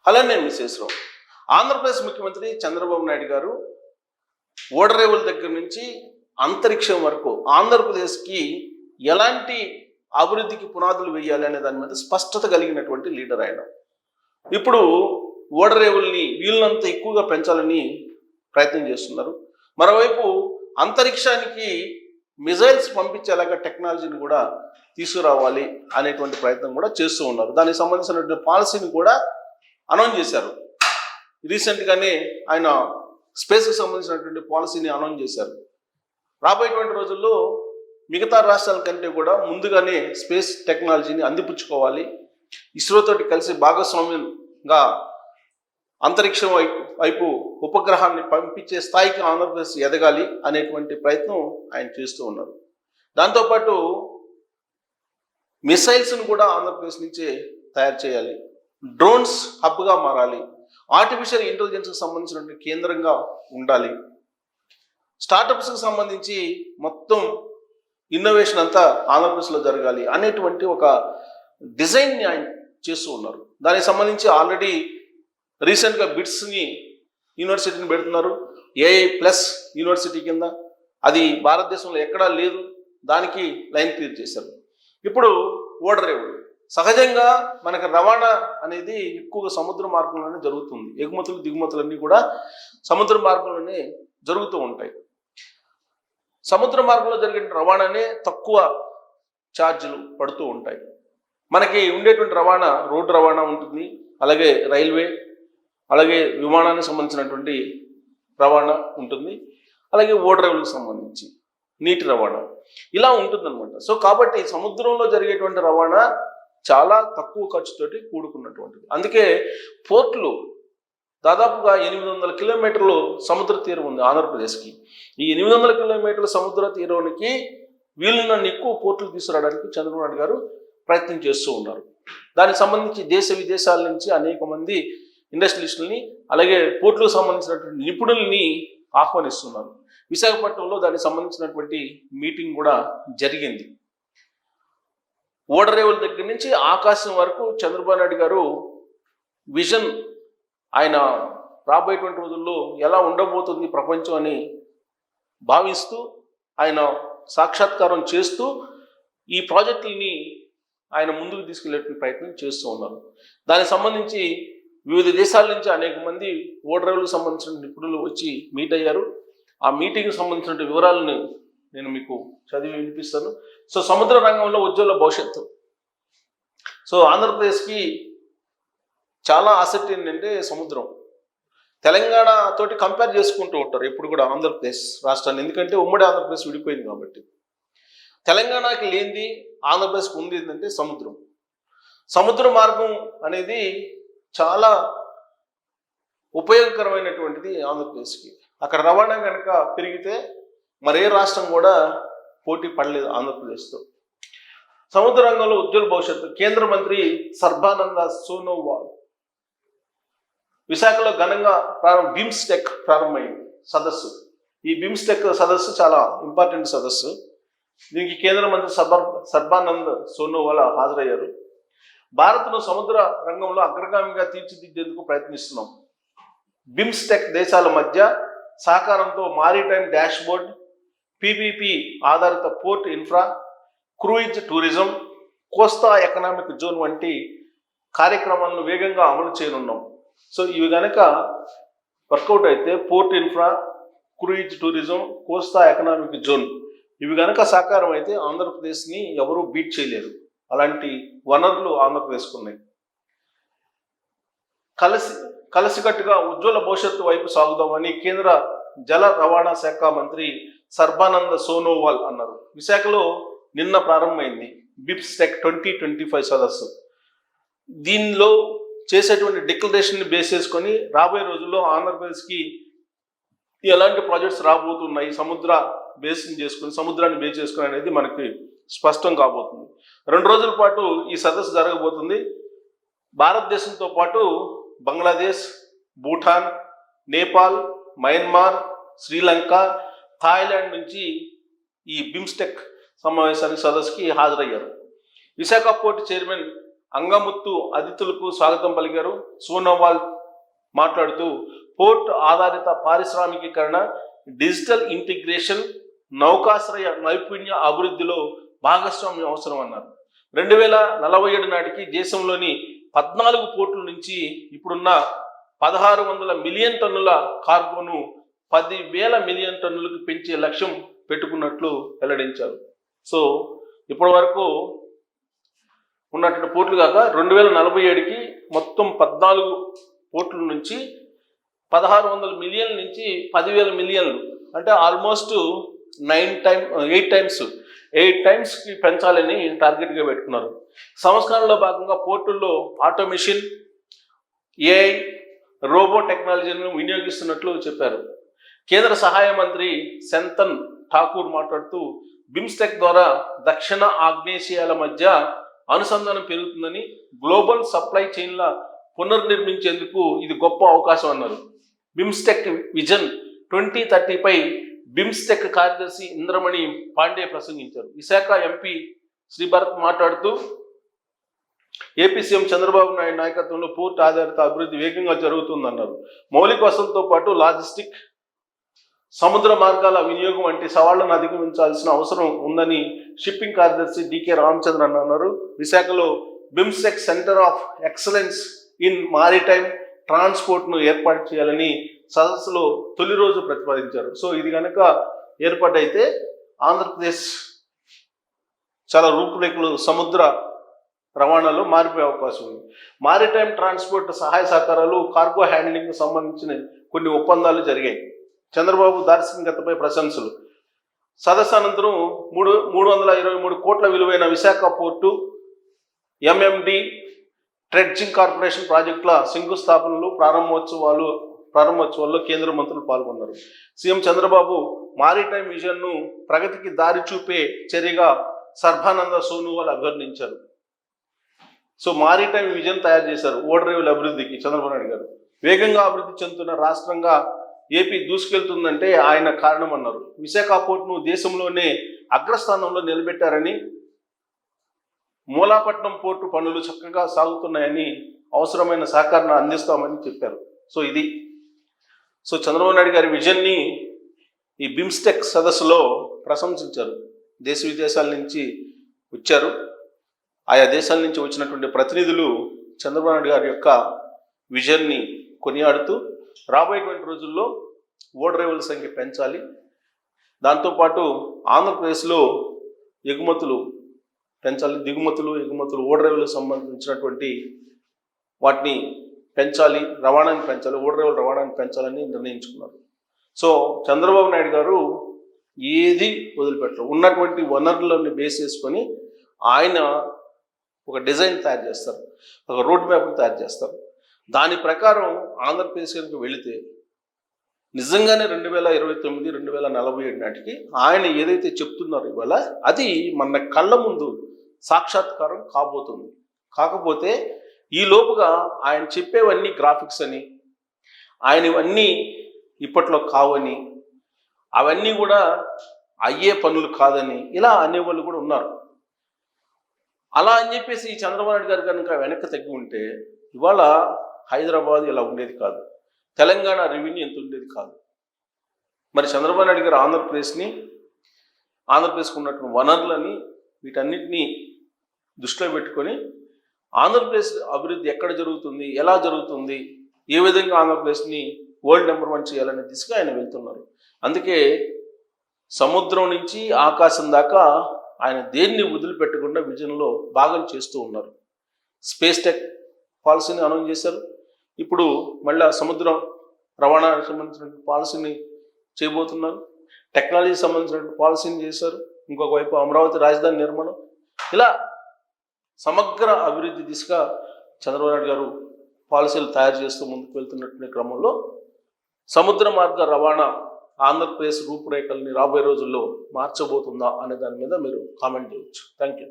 అలానే విశేషం ఆంధ్రప్రదేశ్ ముఖ్యమంత్రి చంద్రబాబు నాయుడు గారు ఓడరేవుల దగ్గర నుంచి అంతరిక్షం వరకు ఆంధ్రప్రదేశ్కి ఎలాంటి అభివృద్ధికి పునాదులు వేయాలి అనే దాని మీద స్పష్టత కలిగినటువంటి లీడర్ ఆయన. ఇప్పుడు ఓడరేవుల్ని వీళ్ళంత ఎక్కువగా పెంచాలని ప్రయత్నం చేస్తున్నారు. మరోవైపు అంతరిక్షానికి మిజైల్స్ పంపించేలాగా టెక్నాలజీని కూడా తీసుకురావాలి అనేటువంటి ప్రయత్నం కూడా చేస్తూ ఉన్నారు. దానికి సంబంధించినటువంటి పాలసీని కూడా అనౌన్స్ చేశారు. రీసెంట్గానే ఆయన స్పేస్కి సంబంధించినటువంటి పాలసీని అనౌన్స్ చేశారు. రాబోయేటువంటి రోజుల్లో మిగతా రాష్ట్రాల కంటే కూడా ముందుగానే స్పేస్ టెక్నాలజీని అందిపుచ్చుకోవాలి, ఇస్రోతోటి కలిసి భాగస్వామ్యంగా అంతరిక్షం వైపు ఉపగ్రహాన్ని పంపించే స్థాయికి ఆంధ్రప్రదేశ్ ఎదగాలి అనేటువంటి ప్రయత్నం ఆయన చేస్తూ ఉన్నారు. దాంతోపాటు మిసైల్స్ను కూడా ఆంధ్రప్రదేశ్ నుంచే తయారు చేయాలి, డ్రోన్స్ హబ్గా మారాలి, ఆర్టిఫిషియల్ ఇంటెలిజెన్స్కి సంబంధించినటువంటి కేంద్రంగా ఉండాలి, స్టార్టప్స్కి సంబంధించి మొత్తం ఇన్నోవేషన్ అంతా ఆంధ్రప్రదేశ్లో జరగాలి అనేటువంటి ఒక డిజైన్ని ఆయన చేస్తూ ఉన్నారు. దానికి సంబంధించి ఆల్రెడీ రీసెంట్గా బిట్స్ని యూనివర్సిటీని పెడుతున్నారు. ఏఐ ప్లస్ యూనివర్సిటీ కింద అది భారతదేశంలో ఎక్కడా లేదు, దానికి లైన్ క్లియర్ చేశారు. ఇప్పుడు ఓడరేవులు సహజంగా మనకు రవాణా అనేది ఎక్కువగా సముద్ర మార్గంలోనే జరుగుతుంది. ఎగుమతులు దిగుమతులన్నీ కూడా సముద్ర మార్గంలోనే జరుగుతూ ఉంటాయి. సముద్ర మార్గంలో జరిగిన రవాణానే తక్కువ ఛార్జీలు పడుతూ ఉంటాయి. మనకి ఉండేటువంటి రవాణా రోడ్డు రవాణా ఉంటుంది, అలాగే రైల్వే, అలాగే విమానానికి సంబంధించినటువంటి రవాణా ఉంటుంది, అలాగే ఓడరేవులకు సంబంధించి నీటి రవాణా ఇలా ఉంటుందన్నమాట. సో కాబట్టి సముద్రంలో జరిగేటువంటి రవాణా చాలా తక్కువ ఖర్చుతోటి కూడుకున్నటువంటిది. అందుకే పోర్టులు దాదాపుగా 800 కిలోమీటర్లు సముద్ర తీరం ఉంది ఆంధ్రప్రదేశ్కి. ఈ 800 కిలోమీటర్ల సముద్ర తీరానికి వీలున్నన్ని ఎక్కువ పోర్టులు తీసుకురావడానికి చంద్రబాబు నాయుడు గారు ప్రయత్నం చేస్తూ ఉన్నారు. దానికి సంబంధించి దేశ విదేశాల నుంచి అనేక మంది ఇండస్ట్రియలిస్టులని, అలాగే పోర్టులకు సంబంధించినటువంటి నిపుణుల్ని ఆహ్వానిస్తున్నారు. విశాఖపట్నంలో దానికి సంబంధించినటువంటి మీటింగ్ కూడా జరిగింది. ఓడరేవుల దగ్గర నుంచి ఆకాశం వరకు చంద్రబాబు నాయుడు గారు విజన్, ఆయన రాబోయేటువంటి రోజుల్లో ఎలా ఉండబోతుంది ప్రపంచం అని భావిస్తూ ఆయన సాక్షాత్కారం చేస్తూ ఈ ప్రాజెక్టులని ఆయన ముందుకు తీసుకెళ్లేటువంటి ప్రయత్నం చేస్తూ ఉన్నారు. దానికి సంబంధించి వివిధ దేశాల నుంచి అనేక మంది ఓడరేవులకు సంబంధించిన నిపుణులు వచ్చి మీట్ అయ్యారు. ఆ మీటింగ్కి సంబంధించిన వివరాలను నేను మీకు చదివి వినిపిస్తాను. సో సముద్ర రంగంలో ఉజ్వల భవిష్యత్తు. సో ఆంధ్రప్రదేశ్కి చాలా ఆసక్తి ఏంటంటే సముద్రం. తెలంగాణ తోటి కంపేర్ చేసుకుంటూ ఉంటారు ఎప్పుడు కూడా ఆంధ్రప్రదేశ్ రాష్ట్రాన్ని, ఎందుకంటే ఉమ్మడి ఆంధ్రప్రదేశ్ విడిపోయింది కాబట్టి. తెలంగాణకి లేనిది ఆంధ్రప్రదేశ్కి ఉంది ఏంటంటే సముద్రం. సముద్ర మార్గం అనేది చాలా ఉపయోగకరమైనటువంటిది ఆంధ్రప్రదేశ్కి. అక్కడ రవాణా కనుక పెరిగితే మరే రాష్ట్రం కూడా పోటీ పడలేదు ఆంధ్రప్రదేశ్తో. సముద్ర రంగంలో ఉజ్వల భవిష్యత్తు. కేంద్ర మంత్రి సర్బానంద సోనోవాల్ విశాఖలో ఘనంగా బిమ్స్టెక్ ప్రారంభమైంది సదస్సు. ఈ బిమ్స్టెక్ సదస్సు చాలా ఇంపార్టెంట్ సదస్సు. దీనికి కేంద్ర మంత్రి సర్బానంద్ సోనోవాల్ హాజరయ్యారు. భారత్ను సముద్ర రంగంలో అగ్రగామిగా తీర్చిదిద్దేందుకు ప్రయత్నిస్తున్నాం. బిమ్స్టెక్ దేశాల మధ్య సహకారంతో మారిటైమ్ డాష్బోర్డ్, పీపీపీ ఆధారిత పోర్ట్ ఇన్ఫ్రా, క్రూయిజ్ టూరిజం, కోస్తా ఎకనామిక్ జోన్ వంటి కార్యక్రమాలను వేగంగా అమలు చేయనున్నాం. సో ఇవి కనుక వర్కౌట్ అయితే పోర్ట్ ఇన్ఫ్రా, క్రూయిజ్ టూరిజం, కోస్తా ఎకనామిక్ జోన్ ఇవి కనుక సాకారం అయితే ఆంధ్రప్రదేశ్ని ఎవరూ బీట్ చేయలేరు. అలాంటి వనరులు ఆంధ్రప్రదేశ్కు ఉన్నాయి. కలిసికట్టుగా ఉజ్వల భవిష్యత్తు వైపు సాగుదామని కేంద్ర జల రవాణా శాఖ మంత్రి సర్బానంద సోనోవాల్ అన్నారు. విశాఖలో నిన్న ప్రారంభమైంది బిమ్స్టెక్ 2025 సదస్సు. దీనిలో చేసేటువంటి డిక్లరేషన్ బేస్ చేసుకొని రాబోయే రోజుల్లో ఆంధ్రప్రదేశ్కి ఎలాంటి ప్రాజెక్ట్స్ రాబోతున్నాయి, సముద్ర బేస్ని చేసుకుని, సముద్రాన్ని బేస్ చేసుకుని అనేది మనకి స్పష్టం కాబోతుంది. 2 రోజుల పాటు ఈ సదస్సు జరగబోతుంది. భారతదేశంతో పాటు బంగ్లాదేశ్, భూటాన్, నేపాల్, మయన్మార్, శ్రీలంక, థాయిలాండ్ నుంచి ఈ బిమ్స్టెక్ సమావేశానికి సదస్సుకి హాజరయ్యారు. విశాఖ పోర్ట్ చైర్మన్ అంగముత్తు అతిథులకు స్వాగతం పలికారు. సోనోవాల్ మాట్లాడుతూ పోర్ట్ ఆధారిత పారిశ్రామికీకరణ, డిజిటల్ ఇంటిగ్రేషన్, నౌకాశ్రయ నైపుణ్య అభివృద్ధిలో భాగస్వామ్యం అవసరం అన్నారు. 2047 నాటికి దేశంలోని 14 పోర్టుల నుంచి ఇప్పుడున్న 1600 మిలియన్ టన్నుల కార్గోను 10,000 మిలియన్ టన్నులకు పెంచే లక్ష్యం పెట్టుకున్నట్లు వెల్లడించారు. సో ఇప్పటి వరకు ఉన్నటువంటి పోర్టులు కాక 2047కి మొత్తం 14 పోర్టుల నుంచి 1600 మిలియన్ల నుంచి 10,000 మిలియన్లు, అంటే ఆల్మోస్ట్ 8 టైమ్స్కి పెంచాలని టార్గెట్గా పెట్టుకున్నారు. సంస్కరణలో భాగంగా పోర్టుల్లో ఆటోమేషన్, ఏఐ, రోబో టెక్నాలజీలను వినియోగిస్తున్నట్లు చెప్పారు. కేంద్ర సహాయ మంత్రి శంతన్ ఠాకూర్ మాట్లాడుతూ బిమ్స్టెక్ ద్వారా దక్షిణ ఆగ్నేసియాల మధ్య అనుసంధానం పెరుగుతుందని, గ్లోబల్ సప్లై చైన్ల పునర్నిర్మించేందుకు ఇది గొప్ప అవకాశం అన్నారు. బిమ్స్టెక్ విజన్ 2030పై బిమ్స్టెక్ కార్యదర్శి ఇంద్రమణి పాండే ప్రసంగించారు. విశాఖ ఎంపీ శ్రీభరత్ మాట్లాడుతూ ఏపీ సీఎం చంద్రబాబు నాయుడు నాయకత్వంలో పోర్ట్ ఆధారిత అభివృద్ధి వేగంగా జరుగుతుందన్నారు. మౌలిక వసతులతో పాటు లాజిస్టిక్, సముద్ర మార్గాల వినియోగం వంటి సవాళ్లను అధిగమించాల్సిన అవసరం ఉందని షిప్పింగ్ కార్యదర్శి డికే రామచంద్రన్ అన్నారు. విశాఖలో BIMSTEC centre of excellence in maritime ట్రాన్స్పోర్ట్ను ఏర్పాటు చేయాలని సదస్సులో తొలి రోజు ప్రతిపాదించారు. సో ఇది కనుక ఏర్పాటైతే ఆంధ్రప్రదేశ్ చాలా రూపురేఖలు సముద్ర రవాణాలో మారిపోయే అవకాశం ఉంది. మారిటైమ్ ట్రాన్స్పోర్ట్ సహాయ సహకారాలు, కార్గో హ్యాండ్లింగ్కు సంబంధించిన కొన్ని ఒప్పందాలు జరిగాయి. చంద్రబాబు దార్శనికతపై ప్రశంసలు. సదస్సు అనంతరం 323 కోట్ల విలువైన విశాఖ పోర్టు, ఎంఎండి ట్రెడ్జింగ్ కార్పొరేషన్ ప్రాజెక్టుల శంకుస్థాపనలు, ప్రారంభోత్సవాల్లో కేంద్ర మంత్రులు పాల్గొన్నారు. సీఎం చంద్రబాబు మారిటైమ్ విజన్ను ప్రగతికి దారి చూపే చర్యగా సర్బానంద సోనోవాల్ అభివర్ణించారు. సో మారిటైమ్ విజన్ తయారు చేశారు ఓడరేవుల అభివృద్ధికి చంద్రబాబు నాయుడు గారు. వేగంగా అభివృద్ధి చెందుతున్న రాష్ట్రంగా ఏపీ దూసుకెళ్తుందంటే ఆయన కారణం అన్నారు. విశాఖ పోర్టును దేశంలోనే అగ్రస్థానంలో నిలబెట్టారని, మూలాపట్నం పోర్టు పనులు చక్కగా సాగుతున్నాయని, అవసరమైన సహకారాన్ని అందిస్తామని చెప్పారు. సో ఇది చంద్రబాబు నాయుడు గారి విజన్ని ఈ బిమ్స్టెక్ సదస్సులో ప్రశంసించారు. దేశ విదేశాల నుంచి వచ్చారు. ఆయా దేశాల నుంచి వచ్చినటువంటి ప్రతినిధులు చంద్రబాబు నాయుడు గారి యొక్క విజన్ని కొనియాడుతూ రాబోయేటువంటి రోజుల్లో ఓడరేవుల సంఖ్య పెంచాలి, దాంతోపాటు ఆంధ్రప్రదేశ్లో ఎగుమతులు పెంచాలి, ఎగుమతులు ఓడరేవులకు సంబంధించినటువంటి వాటిని పెంచాలి, రవాణాన్ని పెంచాలి, ఓడరేవుల రవాణాన్ని పెంచాలని నిర్ణయించుకున్నారు. సో చంద్రబాబు నాయుడు గారు ఏది వదిలిపెట్టరు. ఉన్నటువంటి వనరులను బేస్ చేసుకొని ఆయన ఒక డిజైన్ తయారు చేస్తారు, ఒక రోడ్ మ్యాప్ని తయారు చేస్తారు. దాని ప్రకారం ఆంధ్రప్రదేశ్ కనుక వెళితే నిజంగానే 2029, 2047 నాటికి ఆయన ఏదైతే చెప్తున్నారో ఇవాళ అది మన కళ్ళ ముందు సాక్షాత్కారం కాబోతుంది. కాకపోతే ఈ లోపుగా ఆయన చెప్పేవన్నీ గ్రాఫిక్స్ అని, ఆయన ఇవన్నీ ఇప్పట్లో కావని, అవన్నీ కూడా అయ్యే పనులు కాదని ఇలా అనేవాళ్ళు కూడా ఉన్నారు. అలా అని చెప్పేసి చంద్రబాబు నాయుడు గారు కనుక వెనక్కి తగ్గి ఉంటే ఇవాళ హైదరాబాద్ ఇలా ఉండేది కాదు, తెలంగాణ రెవెన్యూ ఎంత ఉండేది కాదు. మరి చంద్రబాబు నాయుడు గారు ఆంధ్రప్రదేశ్కు ఉన్నటువంటి వనరులని వీటన్నిటినీ దృష్టిలో పెట్టుకొని ఆంధ్రప్రదేశ్ అభివృద్ధి ఎక్కడ జరుగుతుంది, ఎలా జరుగుతుంది, ఏ విధంగా ఆంధ్రప్రదేశ్ని వరల్డ్ నెంబర్ 1 చేయాలనే దిశగా ఆయన వెళ్తున్నారు. అందుకే సముద్రం నుంచి ఆకాశం దాకా ఆయన దేన్ని వదిలిపెట్టకుండా విజన్లో భాగం చేస్తూ ఉన్నారు. స్పేస్ టెక్ పాలసీని అనౌన్స్ చేశారు. ఇప్పుడు మళ్ళీ సముద్రం రవాణాకు సంబంధించిన పాలసీని చేయబోతున్నారు. టెక్నాలజీకి సంబంధించిన పాలసీని చేశారు. ఇంకొక వైపు అమరావతి రాజధాని నిర్మాణం, ఇలా సమగ్ర అభివృద్ధి దిశగా చంద్రబాబు నాయుడు గారు పాలసీలు తయారు చేస్తూ ముందుకు వెళ్తున్నటువంటి క్రమంలో సముద్ర మార్గ రవాణా ఆంధ్రప్రదేశ్ రూపురేఖల్ని రాబోయే రోజుల్లో మార్చబోతుందా అనే దాని మీద మీరు కామెంట్ చేయవచ్చు. Thank you.